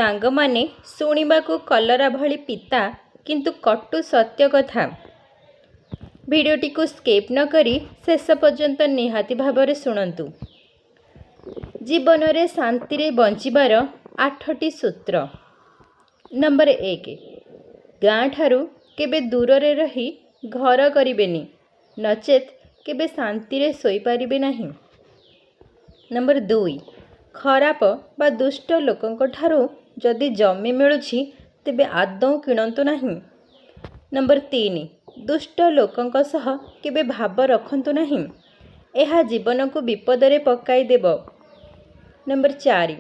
सांगमाने शुणिबाकू कलरा भली पिता किंतु कटु सत्य कथा। भिडियोटी को स्किप न करी शेष पर्यंत निहाती भावरे शुणन्तु। जीवन रे शांति रे बंचिबार 8टी सूत्र। नंबर 1, गाँ ठारू केबे दूर रे रही घर करिबेनी, नचेत केबे शांति रे सोई पारिबे नाही। नंबर 2, खराप बा दुष्ट लोकंक ठारू जदि जमी मिलुछि तेबे आदौ किणंतु नाही। नंबर 3, दुष्ट लोकंक सह केबे भाव रखंतु नाही, एहा जीवन को विपद रे पकाई देब। नंबर 4,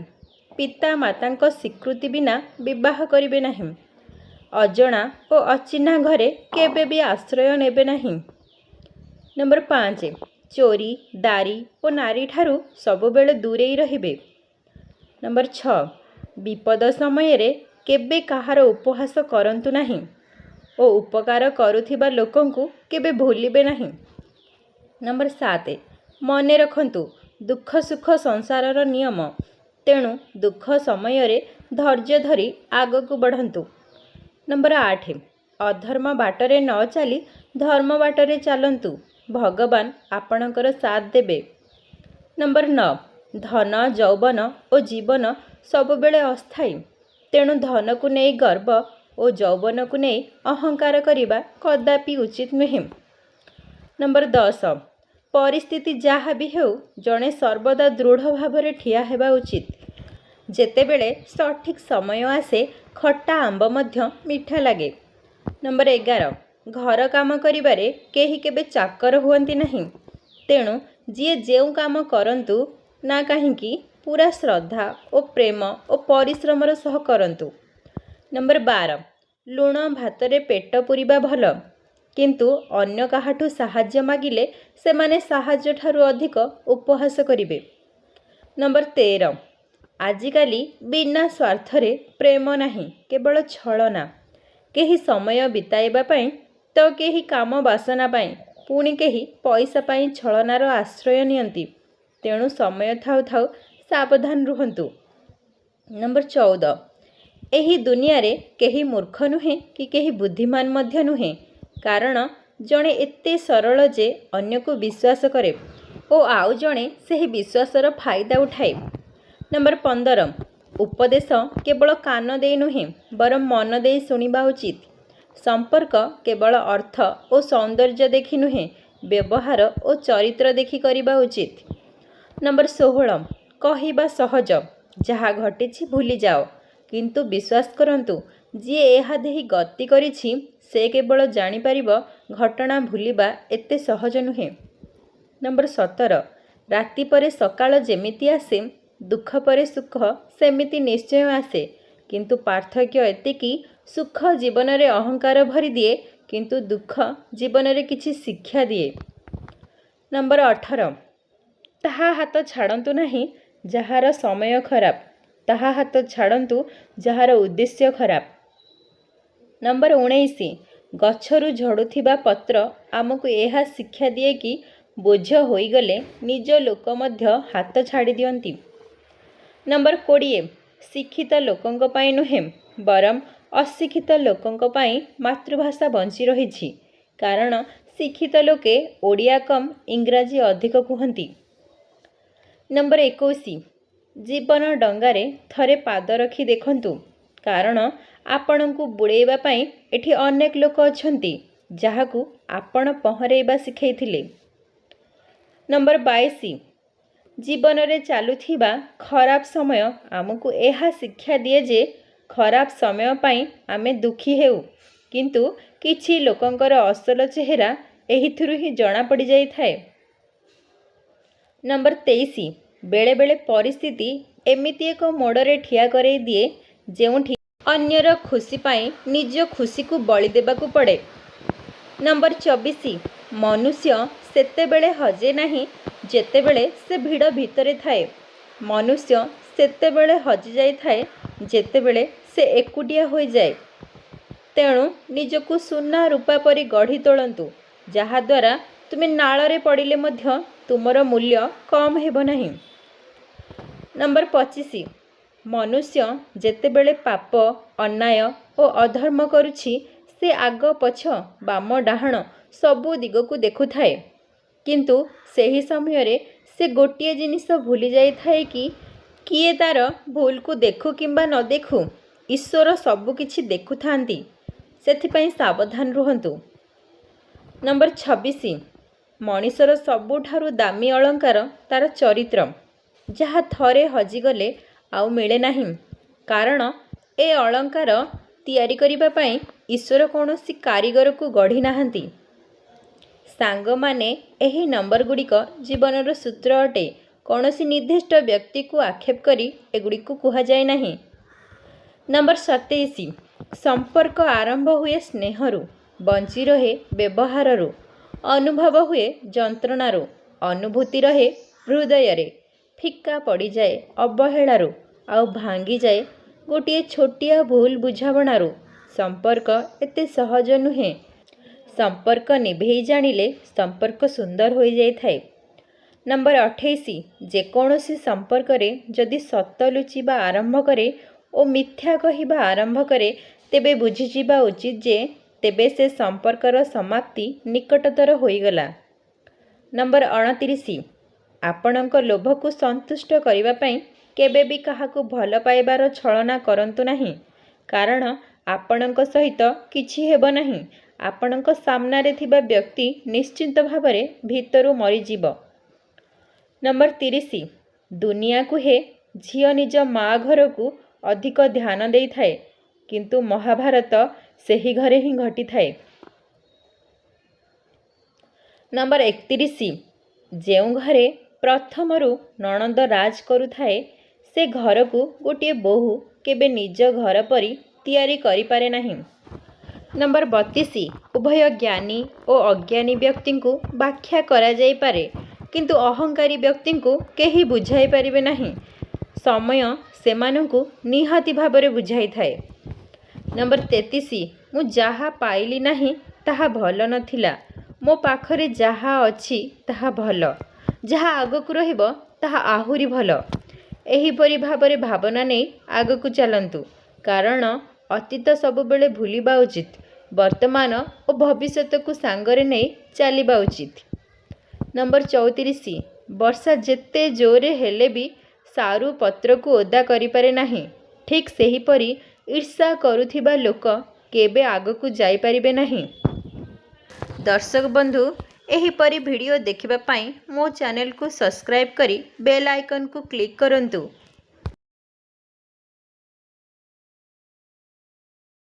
पिता मातांक स्वीकृति बिना विवाह करिबे नाही। अजणा और अचिन्हा घरे केबे भी आश्रय नेबे नाही। नंबर 5, चोरी दारी और नारी ठारू सबुबेले दूरेई रहिबे। नंबर 6, विपद समय रे केबे कहार उपहास करंतु नाही ओ उपकार करुथिबा लोकंकु केबे भूलिबे नाही। नंबर 7, मने रखंतु दुख सुख संसारर नियम, तेणु दुख समय रे धैर्य धरी आगकु बढ़ंतु। नंबर 8, अधर्म बाटरे न चली धर्म बाटरे चलंतु, भगवान आपणकर साथ देबे। नंबर 9, धन यौवन और जीवन सबुबेले अस्थायी, तेणु धन को नहीं गर्व और यौवन को नहीं अहंकार करिबा कदापि उचित नुहे। नंबर 10, परिस्थिति जहाँ भी हो जड़े सर्वदा दृढ़ भाव ठिया हेबा उचित। जेतेबेले सठिक समय आसे खट्टा आंब मध्य मीठा लगे। नंबर 11, घर काम करिबारे केही केबे चाकर हुअंती नहीं, तेणु जिए जेउ काम करंतु ना कहीं पूरा श्रद्धा और प्रेम और परिश्रमर सह करंतु। नंबर 12, लुण भातरे पेट पूरिबा भल, किंतु अन्य काहाठु साहाय्य मागिले से माने साहाय्य ठारू अधिक उपहास करिबे। नंबर 13, आजिकाली बिना स्वार्थरे प्रेम नाही, केवल छलना। केही समय बिताइबा पाई तो केही काम बासना पाई, पुणी केही पैसा पाई छलनार आश्रय नियंती, तेणु समय थाउ थाउ सावधान रुहंतु। नंबर 14, एही दुनिया रे केही मूर्ख नुहे कि केही बुद्धिमान मध्य नुहे, कारण जणे एते सरल जे अन्य को विश्वास करे ओ आउ जणे सेही विश्वासर फायदा उठाए। नंबर 15, उपदेश केवल कान दे नुहे बरं मन दे शुणिबा उचित। संपर्क केवल अर्थ और सौंदर्य देखि नुहे, व्यवहार और चरित्र देखि करिबा उचित। नंबर 16, कहिबा सहज, जहाँ घटिछि भूली जाओ, किंतु विश्वास करंतु जिए एहा देही गति करिछि से केवल जानि परिबो घटना भूलिबा एते सहज नुहे। नंबर 17, राति परे सकाळ जेमिति आसे दुख परे सुख सेमिति निश्चय आसे, किंतु पार्थक्य एतिकी सुख जीवन रे अहंकार भरी दिए, किंतु दुख जीवन रे किछि शिक्षा दिए। नंबर 18, ताहा हाथ छाड़ंतु नहीं जहार समय खराब, ताहा हाथ छाड़ंतु जहार उद्देश्य खराब। नंबर 19, गछरु झड़ुथिबा पत्र आमको एहा शिक्षा दिए कि बोझ होईगले निज लोक मध्य हाथ छाड़ी दियंती। नंबर 20, शिक्षित लोकंक पाई नुहे बरम अशिक्षित लोकंक पाई मातृभाषा बंची रहिछि, कारण शिक्षित लोके ओडिया कम इंग्राजी अधिक कुहंती। नंबर 21, जीवन डंगारे थरे पाद रखी देखंतु, कारण आपणଙ୍କୁ बुड़ेइबा पाई एठी अनेक लोक अछंती जाहाकू आपण पहरेइबा सिखैथिले। नंबर 22, जीवन रे चालुथिबा खराब समय आमको एहा शिक्षा दिए जे खराब समय पाई आमे दुखी हेउ, किंतु किछि लोकंकर असल चेहरा एहिथिरु ही जणा पड़ी जाई थाए। नंबर 23, बेले बेले परिस्थिति एमिति एक मोड़रे ठिया करे दिए जेउठी अन्यर खुशी पाई निज खुशी को बलि देबाकू पड़े। नंबर 24, मनुष्य सेतेबेले हजे नाही जेतेबेले से भिड़ भितरे थाए, मनुष्य सेतेबेले हजि जाई थाए जेतेबेले से एकुटिया होई जाए। तेणु निजकू सुना रूपा परी गढ़ी तोलंतु, जहा द्वारा तुमे नाଳରେ पड़िले मध्य तुमर मूल्य कम हेबो नाही। नंबर 25, मनुष्य जेतेबेले पाप अन्याय और अधर्म करुछि से आग पछ बाम डाहाण सबु दिग को देखु थाए किंतु सही समय रे से गोटिए जिनिस भूली जाई थाए कि किए तार भूल को देखु किंबा न देखु ईश्वर सबु किछि देखु थांती सेथिपई सावधान रुहंतु। नंबर 26 मनीषर सबुठारु दामी अलंकार तार चरित्र जहाँ थरे हजिगले आउ मिले नहीं कारण ए अलंकार तैयारी करिबा पई ईश्वर कौनसी कारीगर को गढ़ी नाहंती। सांग माने एही नंबर गुड़िक जीवनर सूत्र अटे कौनसी निर्दिष्ट व्यक्ति को आक्षेप करी एगुड़ी को कुहा जाए नहीं। नंबर 27 संपर्क आरंभ हुए स्नेहरु बंची रहे व्यवहाररु अनुभव हुए जंत्रणारु अनुभूति रहे हृदय रे फिका पड़ी जाए अवहेलारू आउ भांगी जाए गोटे छोटिया भूल बुझावणारू संपर्क एते सहज नुहे संपर्क निभेई जानिले संपर्क सुंदर हो जाए थाए। नंबर 28 जेकोसी संपर्क रे जदि सत लुचिबा आरंभ करे और मिथ्या कहिबा आरंभ करे तेबे बुझीजिबा उचित जे तेबे से संपर्कर समाप्ति निकटतर होईगला। नंबर 29 आपणक लोभ को संतुष्ट करिबा पई केबे भी काहाकू भल पाइबार छलना करंतु नहीं कारण आपणक सहित किछि हेब नहीं आपणक सामना रे थिबा व्यक्ति निश्चिंत भावरे भीतरु मरी जीव। नंबर 30 दुनिया को हे झियो निज माँ घर को अधिक ध्यान देई थाए किंतु महाभारत सेही घरे ही घटी थाए। नंबर 31 जेउ घरे प्रथमरु नणंद राज करू थाए से घर को गोटे बोहू केबे निज घर परी तैयारी करि पारे नहीं। नंबर 32 उभय ज्ञानी और अज्ञानी व्यक्ति को व्याख्या करा जाई पारे किंतु अहंकारी व्यक्ति को केही बुझाई पारिबे नहीं समय सेमानंकु निहाती भाबरे बुझाई थाए। नंबर 33 मु जहा पाइली नहीं ताहा भल नथिला मो पाखरे जहा अछि ताहा भल जहा आगकु रहिबो ताहा आहुरी भल एहीपरि भाबरे भावना नहीं आगकु चलंतु कारण अतीत सब बेले भूलिबा उचित वर्तमान और भविष्यत को सांगरे नहीं चलिबा उचित। नंबर 34 वर्षा जेते जोरे हेले भी सारू पत्र को ओदा करि पारे नहीं ठीक सही परी ईर्षा करुथिबा लोक केबे आगकु जाई पारिबे नहीं। दर्शक बंधु एहीपरि वीडियो देखिबा पाई मो चैनल को सब्सक्राइब करी बेल आइकन को क्लिक करंतु।